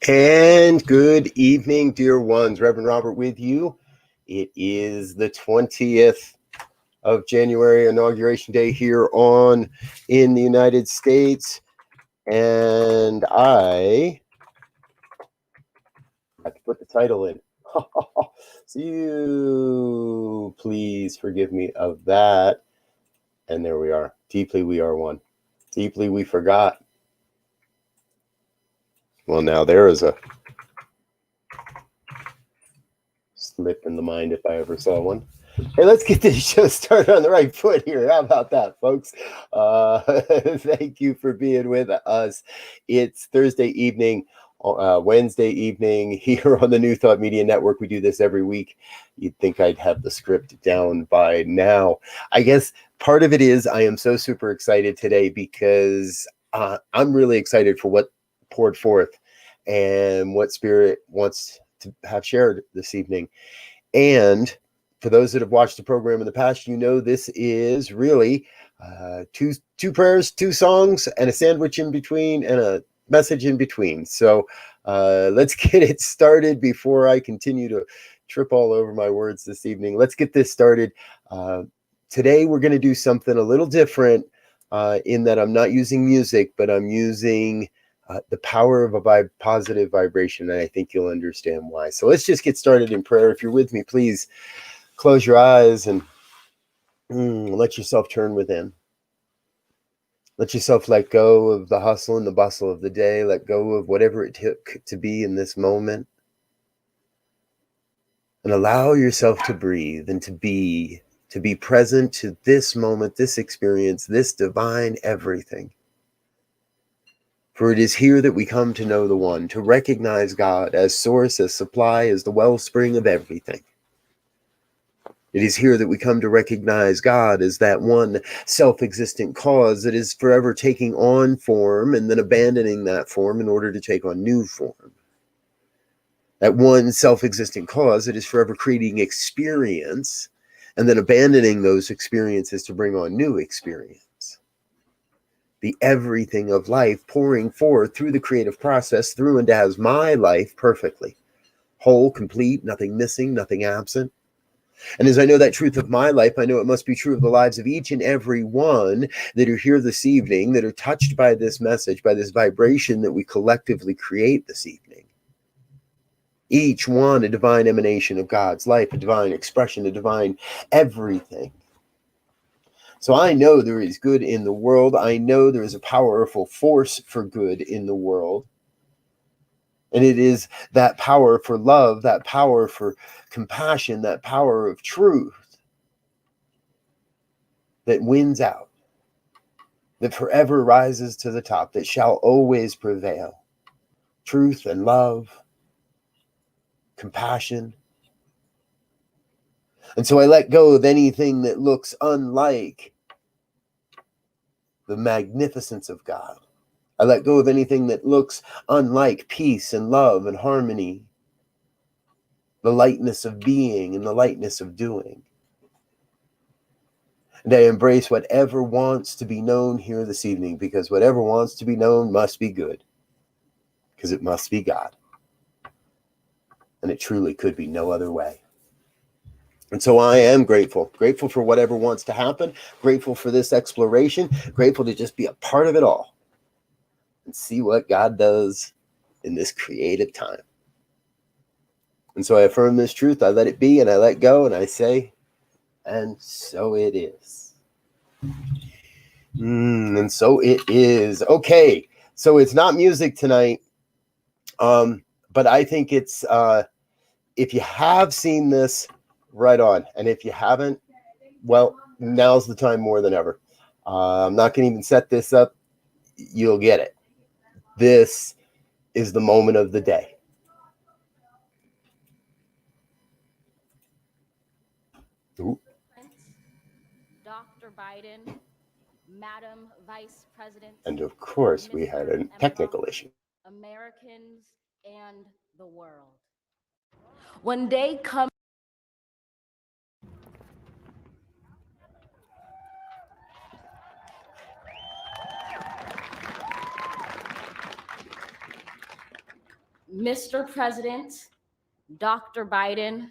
And good evening, dear ones. Reverend Robert with you. It is the 20th of January, Inauguration Day here in the United States. And I have to put the title in. So you please forgive me of that. And there we are. Deeply we are one. Deeply we forgot. Well, now there is a slip in the mind if I ever saw one. Hey, let's get this show started on the right foot here. How about that, folks? Thank you for being with us. It's Thursday evening, Wednesday evening here on the New Thought Media Network. We do this every week. You'd think I'd have the script down by now. I guess part of it is I am so super excited today because I'm really excited for what poured forth and what Spirit wants to have shared this evening. And for those that have watched the program in the past, you know this is really two prayers, two songs, and a sandwich in between, and a message in between. So let's get it started before I continue to trip all over my words this evening. Let's get this started. Today we're going to do something a little different in that I'm not using music, but I'm using the power of a positive vibration, and I think you'll understand why. So let's just get started in prayer. If you're with me, please close your eyes and let yourself turn within. Let yourself let go of the hustle and the bustle of the day. Let go of whatever it took to be in this moment. And allow yourself to breathe and to be present to this moment, this experience, this divine everything. For it is here that we come to know the One, to recognize God as source, as supply, as the wellspring of everything. It is here that we come to recognize God as that one self-existent cause that is forever taking on form and then abandoning that form in order to take on new form. That one self-existent cause that is forever creating experience and then abandoning those experiences to bring on new experience. The everything of life pouring forth through the creative process, through and as my life perfectly. Whole, complete, nothing missing, nothing absent. And as I know that truth of my life, I know it must be true of the lives of each and every one that are here this evening, that are touched by this message, by this vibration that we collectively create this evening. Each one a divine emanation of God's life, a divine expression, a divine everything. So I know there is good in the world. I know there is a powerful force for good in the world. And it is that power for love, that power for compassion, that power of truth that wins out, that forever rises to the top, that shall always prevail. Truth and love, compassion. And so I let go of anything that looks unlike the magnificence of God. I let go of anything that looks unlike peace and love and harmony, the lightness of being and the lightness of doing. And I embrace whatever wants to be known here this evening, because whatever wants to be known must be good, because it must be God. And it truly could be no other way. And so I am grateful for whatever wants to happen, grateful for this exploration, grateful to just be a part of it all and see what God does in this creative time. And so I affirm this truth, I let it be, and I let go, and I say, and so it is. And so it is. Okay, so it's not music tonight, but I think it's, if you have seen this, right on. And if you haven't, well, now's the time more than ever. I'm not going to even set this up. You'll get it. This is the moment of the day. Ooh. Dr. Biden, Madam Vice President, and of course, we had a technical issue. Americans and the world. When day comes, Mr. President, Dr. Biden,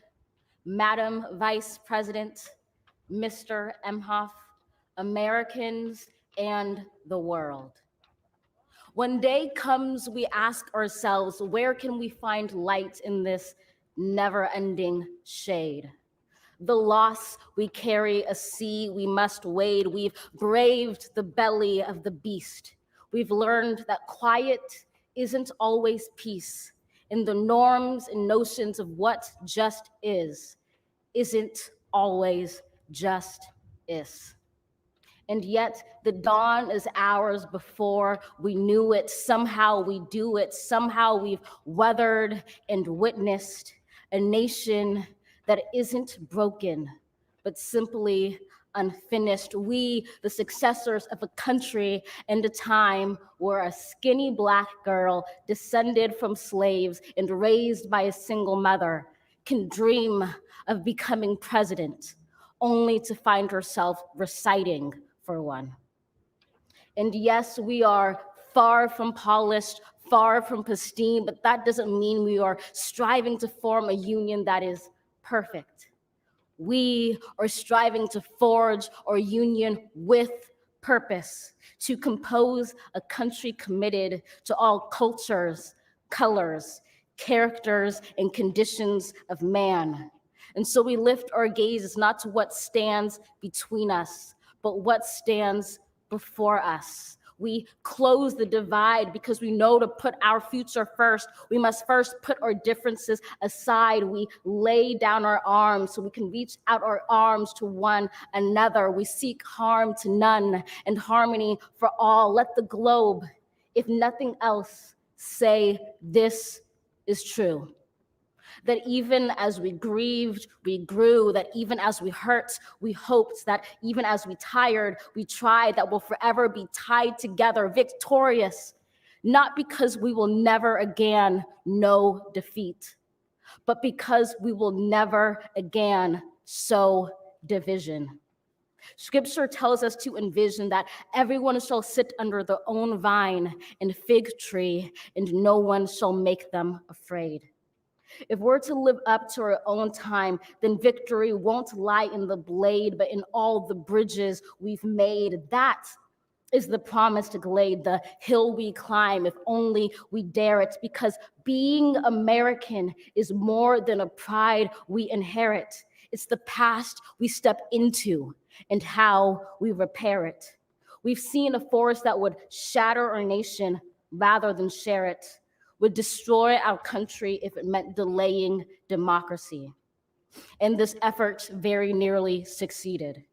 Madam Vice President, Mr. Emhoff, Americans, and the world. When day comes, we ask ourselves, where can we find light in this never-ending shade? The loss we carry, a sea we must wade. We've braved the belly of the beast. We've learned that quiet isn't always peace. In the norms and notions of what just isn't always just is. And yet the dawn is ours before we knew it. Somehow we do it. Somehow we've weathered and witnessed a nation that isn't broken, but simply unfinished. We, the successors of a country and a time where a skinny Black girl descended from slaves and raised by a single mother can dream of becoming president, only to find herself reciting for one. And yes, we are far from polished, far from pristine, but that doesn't mean we are striving to form a union that is perfect. We are striving to forge our union with purpose, to compose a country committed to all cultures, colors, characters, and conditions of man. And so we lift our gazes not to what stands between us, but what stands before us. We close the divide because we know to put our future first. We must first put our differences aside. We lay down our arms so we can reach out our arms to one another. We seek harm to none and harmony for all. Let the globe, if nothing else, say this is true. That even as we grieved, we grew, that even as we hurt, we hoped, that even as we tired, we tried, that we'll forever be tied together, victorious, not because we will never again know defeat, but because we will never again sow division. Scripture tells us to envision that everyone shall sit under their own vine and fig tree, and no one shall make them afraid. If we're to live up to our own time, then victory won't lie in the blade, but in all the bridges we've made. That is the promised glade, the hill we climb, if only we dare it, because being American is more than a pride we inherit. It's the past we step into and how we repair it. We've seen a force that would shatter our nation rather than share it, would destroy our country if it meant delaying democracy. And this effort very nearly succeeded.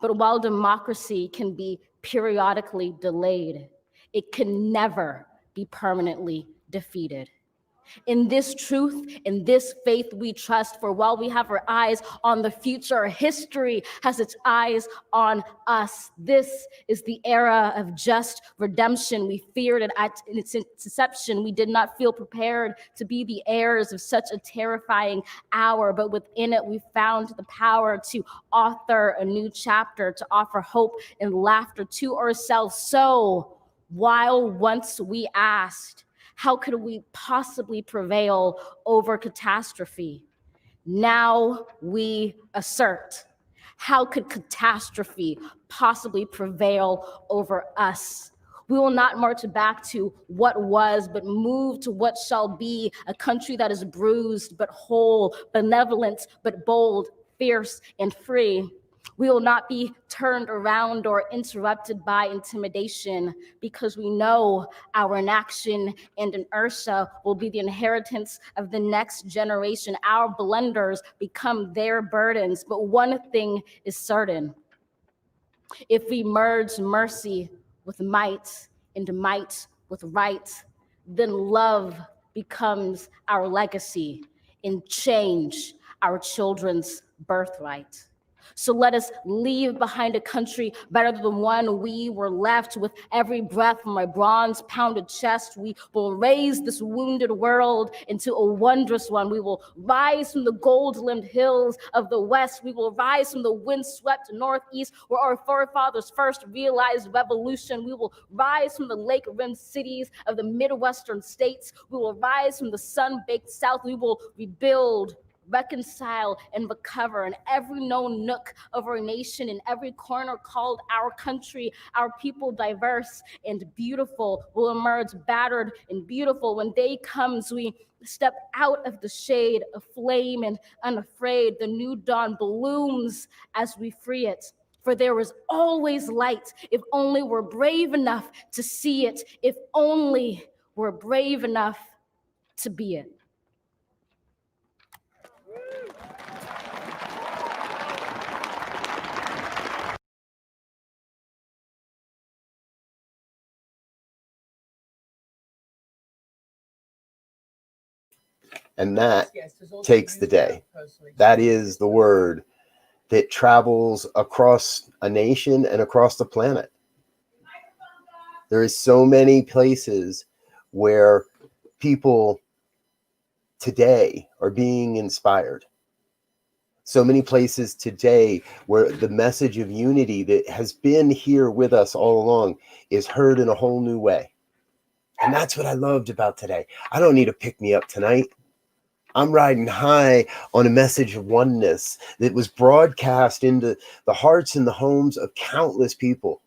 But while democracy can be periodically delayed, it can never be permanently defeated. In this truth, in this faith we trust, for while we have our eyes on the future, history has its eyes on us. This is the era of just redemption. We feared it at its inception. We did not feel prepared to be the heirs of such a terrifying hour, but within it we found the power to author a new chapter, to offer hope and laughter to ourselves. So while once we asked, how could we possibly prevail over catastrophe? Now we assert, how could catastrophe possibly prevail over us? We will not march back to what was, but move to what shall be, a country that is bruised but whole, benevolent but bold, fierce and free. We will not be turned around or interrupted by intimidation, because we know our inaction and inertia will be the inheritance of the next generation. Our blunders become their burdens. But one thing is certain: if we merge mercy with might and might with right, then love becomes our legacy and change our children's birthright. So let us leave behind a country better than the one we were left. With every breath from my bronze-pounded chest, we will raise this wounded world into a wondrous one. We will rise from the gold-limbed hills of the West. We will rise from the windswept Northeast, where our forefathers first realized revolution. We will rise from the lake-rimmed cities of the Midwestern states. We will rise from the sun-baked South. We will rebuild, reconcile, and recover in every known nook of our nation, in every corner called our country. Our people, diverse and beautiful, will emerge battered and beautiful. When day comes, we step out of the shade, aflame and unafraid. The new dawn blooms as we free it. For there is always light, if only we're brave enough to see it, if only we're brave enough to be it. And that takes the day. That is the word that travels across a nation and across the planet. There is so many places where people today are being inspired. So many places today where the message of unity that has been here with us all along is heard in a whole new way. And that's what I loved about today. I don't need to pick me up tonight. I'm riding high on a message of oneness that was broadcast into the hearts and the homes of countless people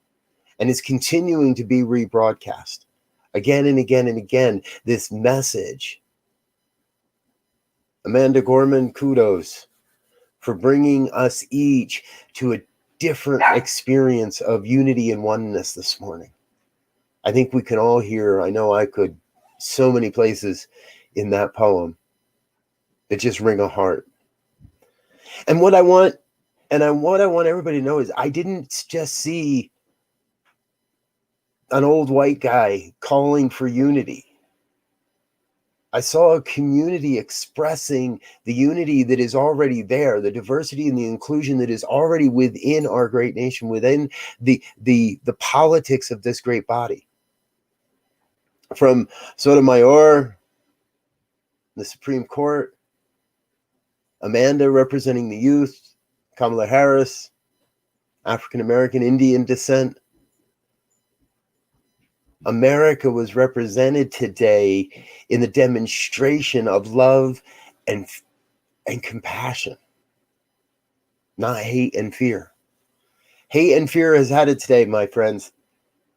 and is continuing to be rebroadcast again and again and again. This message. Amanda Gorman, kudos for bringing us each to a different experience of unity and oneness this morning. I think we can all hear, I know I could, so many places in that poem that just ring a heart. And what I want everybody to know is I didn't just see an old white guy calling for unity. I saw a community expressing the unity that is already there, the diversity and the inclusion that is already within our great nation, within the politics of this great body. From Sotomayor, the Supreme Court, Amanda representing the youth, Kamala Harris, African-American, Indian descent. America was represented today in the demonstration of love and compassion, not hate and fear. Hate and fear has had its day, my friends.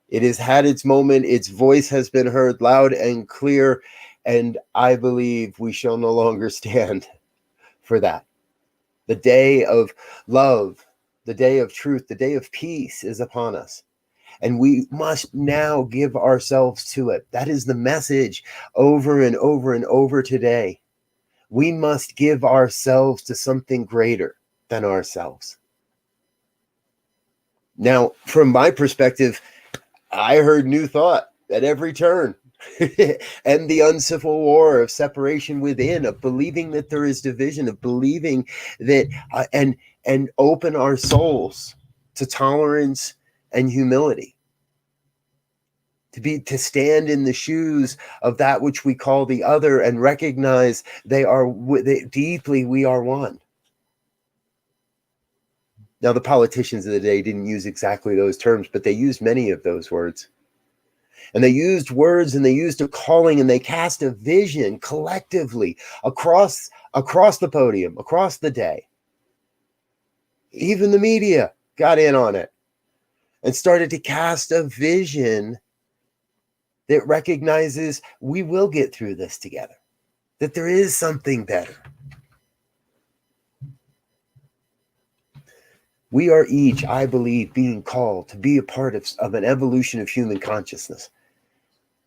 It has had its moment. Its voice has been heard loud and clear, and I believe we shall no longer stand for that. The day of love, the day of truth, the day of peace is upon us. And we must now give ourselves to it. That is the message over and over and over today. We must give ourselves to something greater than ourselves. Now, from my perspective, I heard new thought at every turn. And the uncivil war of separation within, of believing that there is division, of believing that and open our souls to tolerance and humility, to stand in the shoes of that which we call the other and recognize they deeply we are one. Now, the politicians of the day didn't use exactly those terms, but they used many of those words. And they used words and they used a calling and they cast a vision collectively across the podium, across the day. Even the media got in on it and started to cast a vision that recognizes we will get through this together, that there is something better. We are each, I believe, being called to be a part of an evolution of human consciousness.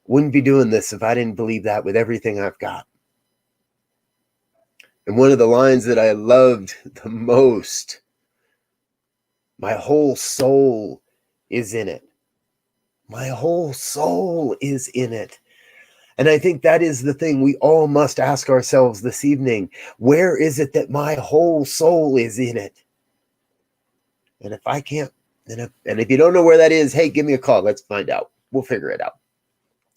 Wouldn't be doing this if I didn't believe that with everything I've got. And one of the lines that I loved the most, my whole soul is in it. My whole soul is in it. And I think that is the thing we all must ask ourselves this evening. Where is it that my whole soul is in it? And if I can't, and if you don't know where that is, hey, give me a call. Let's find out. We'll figure it out.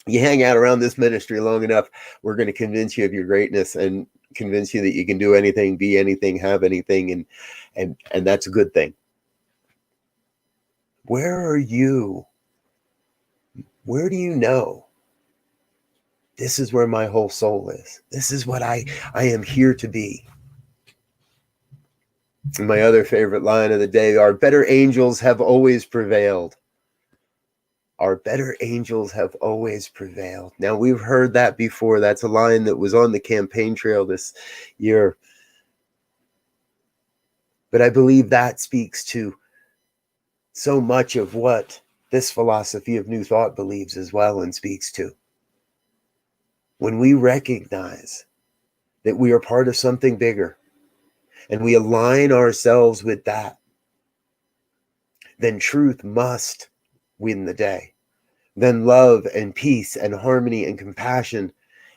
You hang out around this ministry long enough, we're going to convince you of your greatness and convince you that you can do anything, be anything, have anything, and that's a good thing. Where are you? Where do you know? This is where my whole soul is. This is what I am here to be. And my other favorite line of the day, our better angels have always prevailed. Our better angels have always prevailed. Now, we've heard that before. That's a line that was on the campaign trail this year. But I believe that speaks to so much of what this philosophy of New Thought believes as well and speaks to. When we recognize that we are part of something bigger and we align ourselves with that, then truth must win the day. Then love and peace and harmony and compassion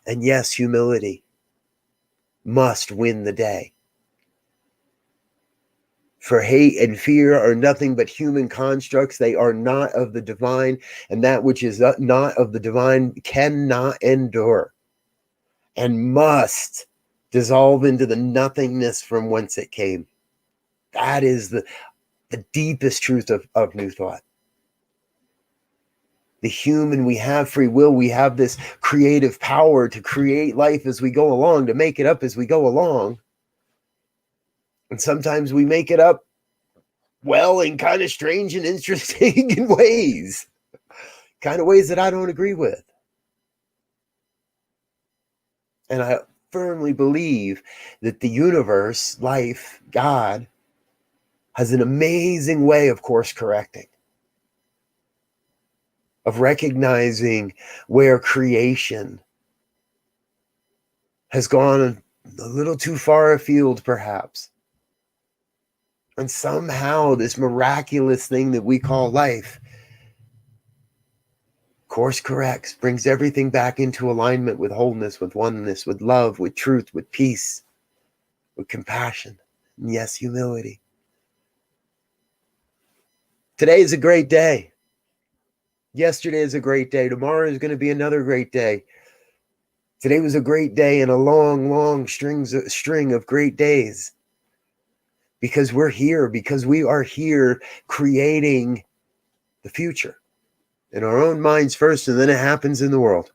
and yes, humility must win the day. For hate and fear are nothing but human constructs. They are not of the divine, and that which is not of the divine cannot endure and must dissolve into the nothingness from whence it came. That is the deepest truth of New Thought. The human, we have free will, we have this creative power to create life as we go along, to make it up as we go along. And sometimes we make it up well in kind of strange and interesting ways. Kind of ways that I don't agree with. And I firmly believe that the universe, life, God, has an amazing way of course correcting, of recognizing where creation has gone a little too far afield, perhaps. And somehow this miraculous thing that we call life course corrects, brings everything back into alignment with wholeness, with oneness, with love, with truth, with peace, with compassion, and yes, humility. Today is a great day. Yesterday is a great day. Tomorrow is going to be another great day. Today was a great day in a long, long string of great days. Because we're here, because we are here creating the future in our own minds first, and then it happens in the world.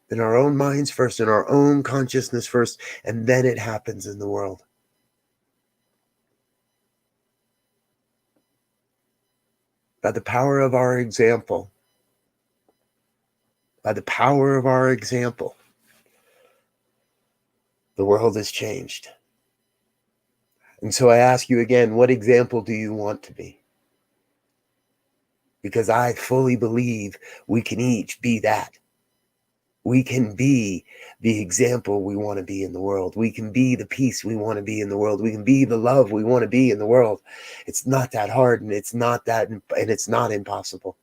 In our own minds first, in our own consciousness first, and then it happens in the world. By the power of our example, the world has changed. And so I ask you again, what example do you want to be? Because I fully believe we can each be that. We can be the example we want to be in the world. We can be the peace we want to be in the world. We can be the love we want to be in the world. It's not that hard, and it's not impossible.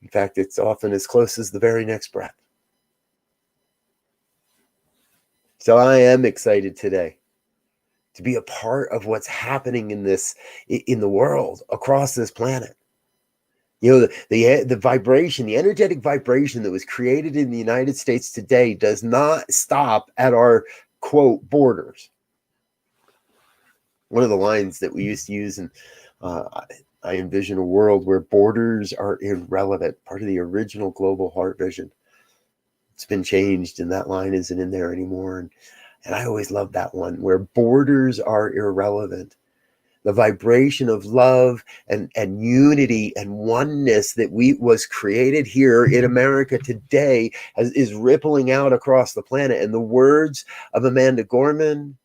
In fact, it's often as close as the very next breath. So I am excited today to be a part of what's happening in the world, across this planet. You know, the vibration, the energetic vibration that was created in the United States today does not stop at our, quote, borders. One of the lines that we used to use, and I envision a world where borders are irrelevant, part of the original global heart vision. It's been changed, and that line isn't in there anymore. And I always loved that one, where borders are irrelevant. The vibration of love and unity and oneness that was created here in America today is rippling out across the planet. And the words of Amanda Gorman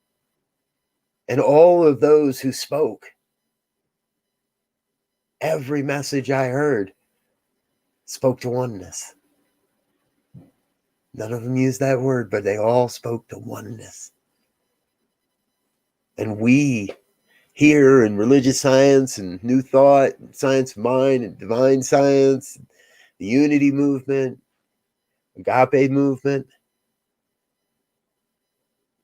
and all of those who spoke, every message I heard spoke to oneness. None of them used that word, but they all spoke to oneness. And we here in religious science and New Thought, science of mind and divine science, the unity movement, agape movement,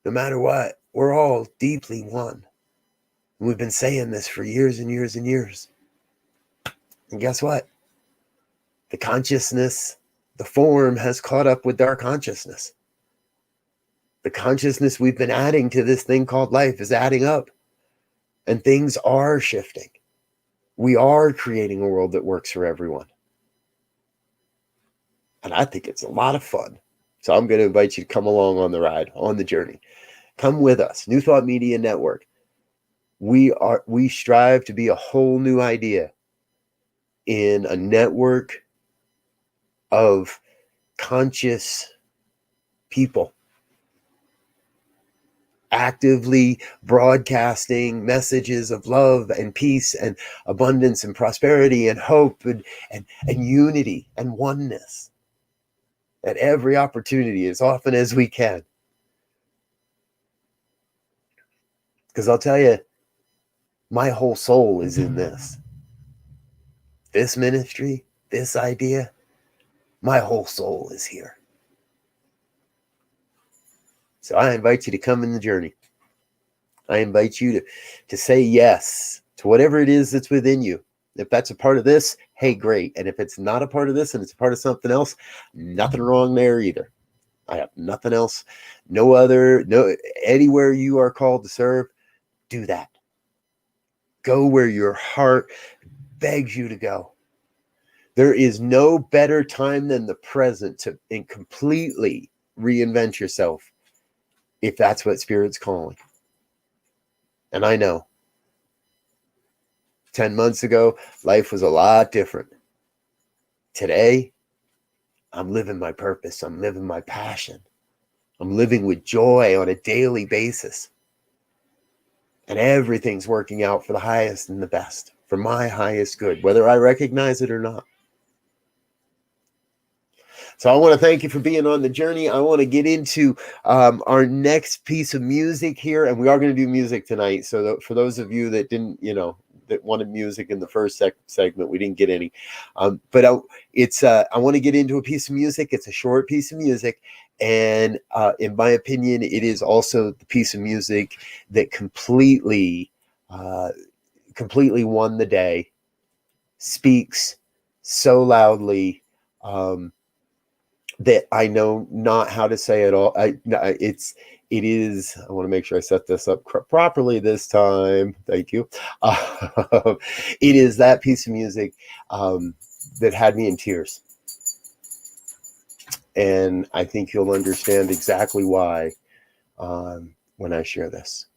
no matter what, we're all deeply one. And we've been saying this for years and years and years. And guess what? The consciousness, the form has caught up with our consciousness. The consciousness we've been adding to this thing called life is adding up. And things are shifting. We are creating a world that works for everyone. And I think it's a lot of fun. So I'm going to invite you to come along on the ride, on the journey. Come with us. New Thought Media Network. We strive to be a whole new idea in a network of conscious people actively broadcasting messages of love and peace and abundance and prosperity and hope and unity and oneness at every opportunity as often as we can. Because I'll tell you, my whole soul is in this ministry, this idea. My whole soul is here. So I invite you to come in the journey. I invite you to say yes to whatever it is that's within you. If that's a part of this, hey, great. And if it's not a part of this and it's a part of something else, nothing wrong there either. I have nothing else. No, anywhere you are called to serve, do that. Go where your heart begs you to go. There is no better time than the present to completely reinvent yourself if that's what Spirit's calling. And I know 10 months ago, life was a lot different. Today, I'm living my purpose. I'm living my passion. I'm living with joy on a daily basis. And everything's working out for the highest and the best, for my highest good, whether I recognize it or not. So I want to thank you for being on the journey. I want to get into our next piece of music here, and we are going to do music tonight. So for those of you that didn't, that wanted music in the first segment, we didn't get any. But I want to get into a piece of music. It's a short piece of music, and in my opinion, it is also the piece of music that completely won the day. Speaks so loudly. That I know not how to say it all. It is. I want to make sure I set this up properly this time. Thank you. It is that piece of music that had me in tears, and I think you'll understand exactly why when I share this.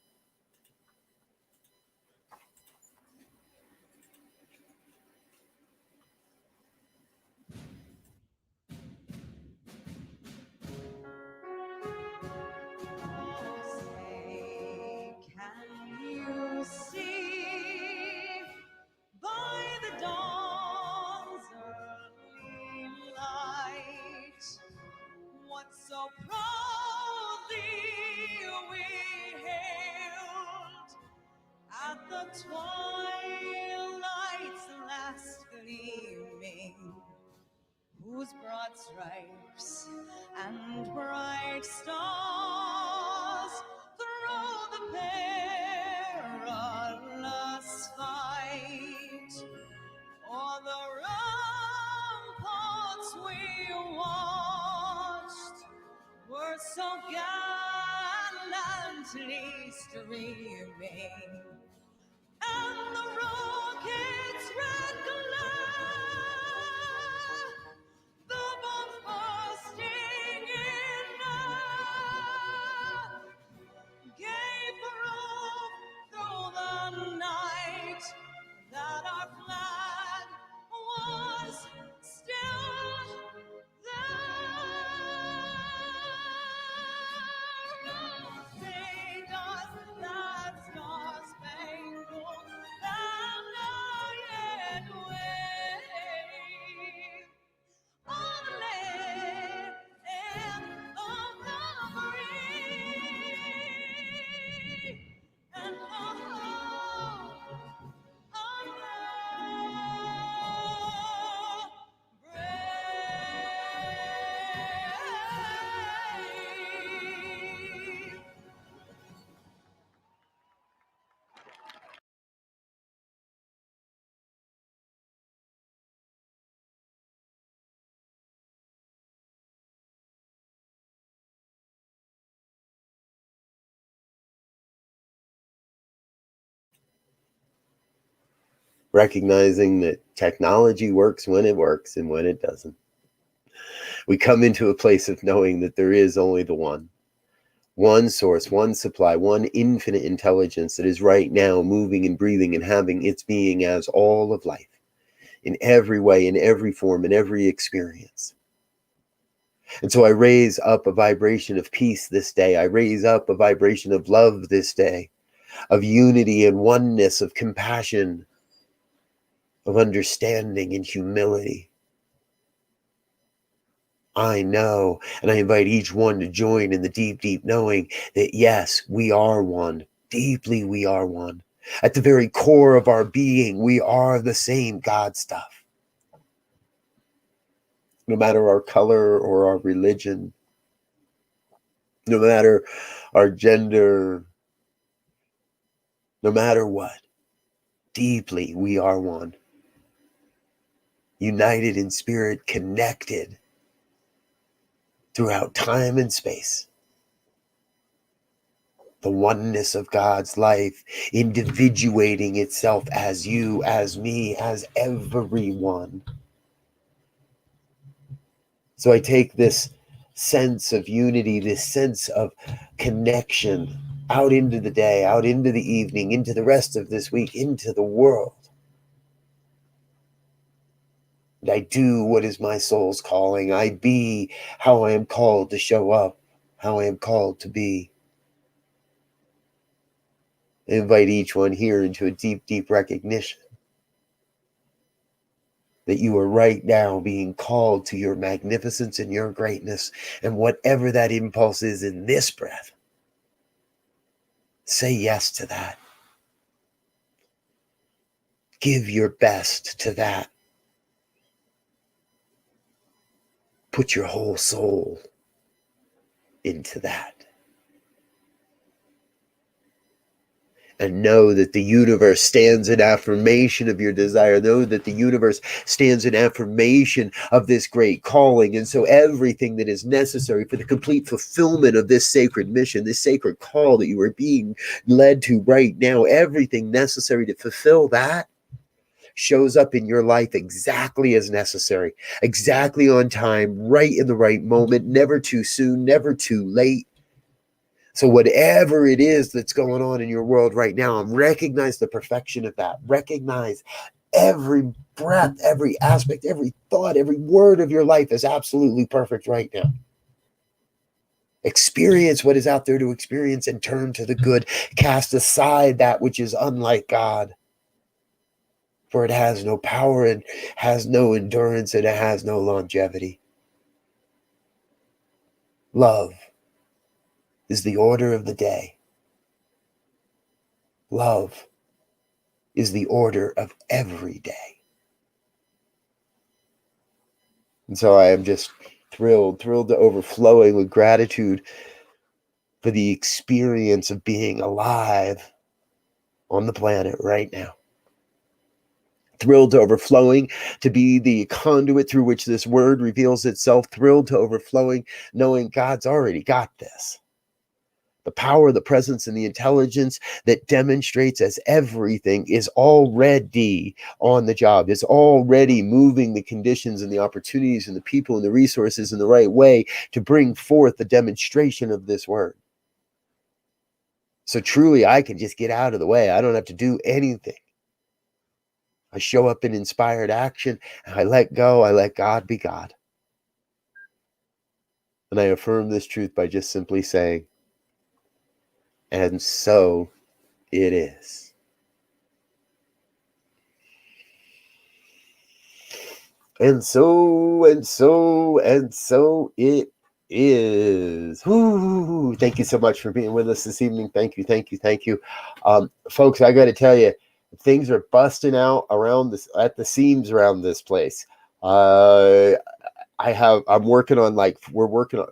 So proudly we hailed at the twilight's last gleaming, whose broad stripes and bright stars through the perilous fight o'er the ramparts we watched were so gallantly streaming, and the rocket's red glare, the bombs bursting in air, gave proof through the night that our flag was still there. Say does that star-spangled recognizing that technology works when it works and when it doesn't. We come into a place of knowing that there is only the one source, one supply, one infinite intelligence that is right now moving and breathing and having its being as all of life in every way, in every form, in every experience. And so I raise up a vibration of peace this day. I raise up a vibration of love this day, of unity and oneness, of compassion, of understanding and humility. I know, and I invite each one to join in the deep, deep knowing that yes, we are one. Deeply, we are one. At the very core of our being, we are the same God stuff. No matter our color or our religion, no matter our gender, no matter what, deeply, we are one. United in spirit, connected throughout time and space. The oneness of God's life, individuating itself as you, as me, as everyone. So I take this sense of unity, this sense of connection out into the day, out into the evening, into the rest of this week, into the world. And I do what is my soul's calling. I be how I am called to show up, how I am called to be. I invite each one here into a deep, deep recognition that you are right now being called to your magnificence and your greatness. And whatever that impulse is in this breath, say yes to that. Give your best to that. Put your whole soul into that. And know that the universe stands in affirmation of your desire. Know that the universe stands in affirmation of this great calling. And so everything that is necessary for the complete fulfillment of this sacred mission, this sacred call that you are being led to right now, everything necessary to fulfill that shows up in your life exactly as necessary, exactly on time, right in the right moment, never too soon, never too late. So whatever it is that's going on in your world right now, recognize the perfection of that. Recognize every breath, every aspect, every thought, every word of your life is absolutely perfect right now. Experience what is out there to experience and turn to the good. Cast aside that which is unlike God. For it has no power and has no endurance and it has no longevity. Love is the order of the day. Love is the order of every day. And so I am just thrilled to overflowing with gratitude for the experience of being alive on the planet right now. Thrilled to overflowing to be the conduit through which this word reveals itself. Thrilled to overflowing, knowing God's already got this. The power, the presence, and the intelligence that demonstrates as everything is already on the job. It's already moving the conditions and the opportunities and the people and the resources in the right way to bring forth the demonstration of this word. So truly, I can just get out of the way. I don't have to do anything. I show up in inspired action and I let go. I let God be God. And I affirm this truth by just simply saying, and so it is. And so it is. Woo. Thank you so much for being with us this evening. Thank you. Folks, I got to tell you, things are busting out around this, at the seams around this place. I'm working on we're working on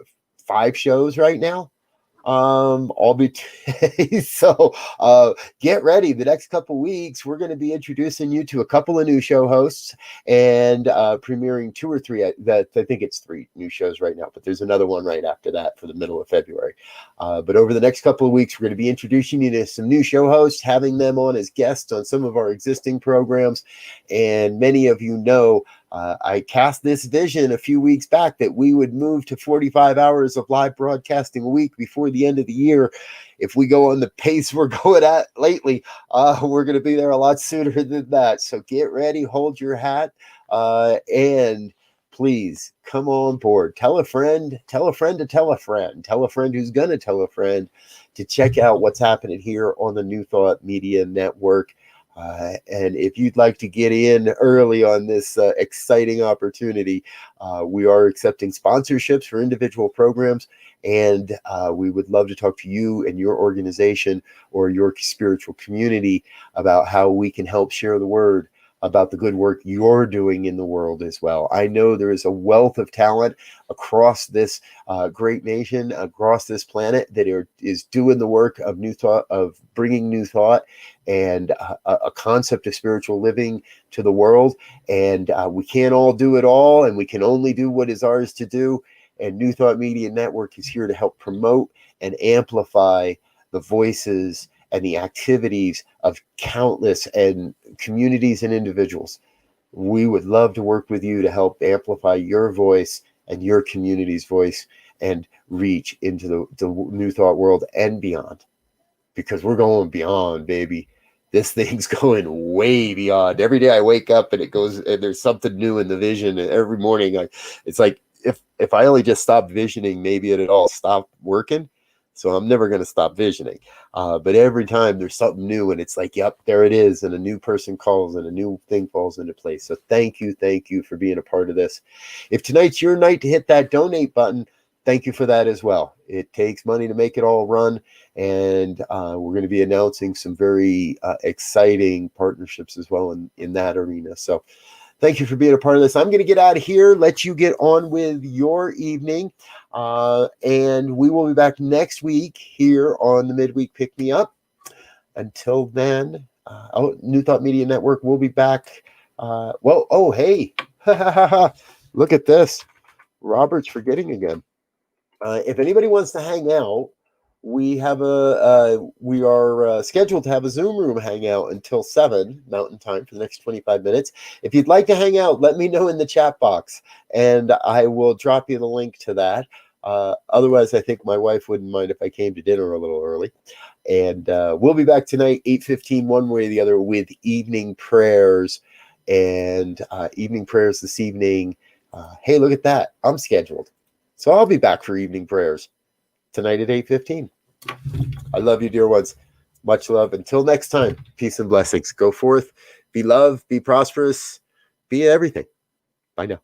5 shows right now. I'll be so get ready. The next couple weeks, we're going to be introducing you to a couple of new show hosts and premiering 2 or 3. That I think it's 3 new shows right now, but there's another one right after that for the middle of February. But over the next couple of weeks, we're going to be introducing you to some new show hosts, having them on as guests on some of our existing programs. And many of you know I cast this vision a few weeks back that we would move to 45 hours of live broadcasting a week before the end of the year. If we go on the pace we're going at lately, we're going to be there a lot sooner than that. So get ready, hold your hat, and please come on board. Tell a friend, tell a friend to tell a friend, tell a friend who's going to tell a friend to check out what's happening here on the New Thought Media Network. And if you'd like to get in early on this exciting opportunity, we are accepting sponsorships for individual programs, and we would love to talk to you and your organization or your spiritual community about how we can help share the word about the good work you're doing in the world as well. I know there is a wealth of talent across this great nation, across this planet that is doing the work of new thought, of bringing new thought and a concept of spiritual living to the world. And we can't all do it all, and we can only do what is ours to do. And New Thought Media Network is here to help promote and amplify the voices and the activities of countless and communities and individuals. We would love to work with you to help amplify your voice and your community's voice and reach into the New Thought world and beyond, because we're going beyond, baby. This thing's going way beyond. Every day I wake up and it goes, and there's something new in the vision. And every morning, it's like if I only just stopped visioning, maybe it'd all stop working. So I'm never going to stop visioning. But every time there's something new, and it's like, yep, there it is. And a new person calls and a new thing falls into place. So thank you for being a part of this. If tonight's your night to hit that donate button, thank you for that as well. It takes money to make it all run. And we're going to be announcing some very exciting partnerships as well in that arena. So thank you for being a part of this. I'm going to get out of here, let you get on with your evening. And we will be back next week here on the Midweek Pick Me Up. Until then, New Thought Media Network will be back. Hey, look at this. Robert's forgetting again. If anybody wants to hang out, we are scheduled to have a Zoom room hangout until 7 Mountain Time for the next 25 minutes. If you'd like to hang out, let me know in the chat box, and I will drop you the link to that. Otherwise, I think my wife wouldn't mind if I came to dinner a little early. And we'll be back tonight, 8:15, one way or the other, with evening prayers. And evening prayers this evening. Hey, look at that. I'm scheduled. So I'll be back for evening prayers tonight at 8:15. I love you, dear ones. Much love. Until next time, peace and blessings. Go forth, be loved, be prosperous, be everything. Bye now.